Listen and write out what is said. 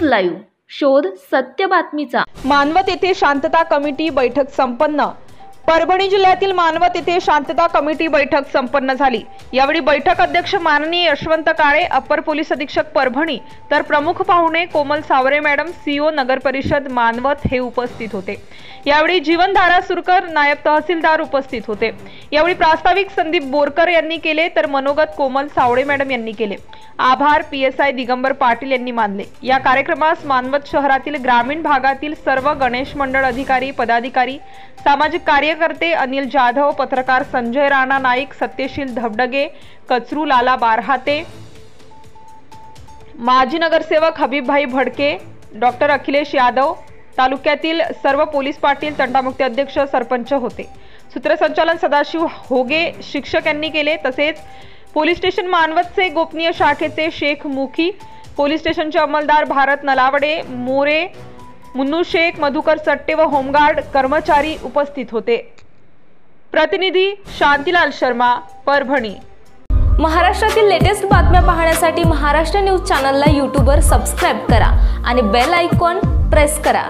Live शोध सत्य बातमीचा। मानवत येथे शांतता कमिटी बैठक संपन्न। परभणी जिल्ह्यातील मानवत येथे शांतता कमिटी बैठक संपन्न झाली। यावेळी बैठक अध्यक्ष माननीय यशवंत काळे, अपर पोलीस अधीक्षक परभणी, तर प्रमुख पाहुणे कोमल सावरे मॅडम, सीओ नगर परिषद मानवत हे उपस्थित होते। यावेळी जीवनधारा सुरकर, नायब तहसीलदार उपस्थित होते। यावेळी प्रास्ताविक संदीप बोरकर यांनी केले, तर मनोगत कोमल सावळे मॅडम यांनी केले। आभार PSI दिगंबर पाटील यांनी मानले। या कार्यक्रमास मानवत शहरातील ग्रामीण भागातील सर्व गणेश मंडळ अधिकारी, पदाधिकारी, सामाजिक कार्यकर्ते अनिल जाधव, पत्रकार संजय राणा नाईक, सत्यशील धबडगे, कचरू लाला बारहाते, माजी नगरसेवक हबीबभाई भडके, डॉक्टर अखिलेश यादव, तालुक्यातील सर्व पोलीस पाटील, तंटामुक्ती अध्यक्ष, सरपंच होते। सूत्रसंचालन सदाशिव होगे शिक्षक यांनी केले। तसेच पोलीस स्टेशन मानवतचे गोपनीय शाखेचे शेख मुखी, पोलीस स्टेशनचे अंमलदार भारत नलावडे, मोरे, मुन्नू शेख, मधुकर सट्टे व होमगार्ड कर्मचारी उपस्थित होते। प्रतिनिधी शांतीलाल शर्मा, परभणी। महाराष्ट्रातील लेटेस्ट बातम्या पाहण्यासाठी महाराष्ट्र न्यूज चॅनलला यूट्यूबवर सबस्क्राइब करा आणि बेल आयकॉन प्रेस करा।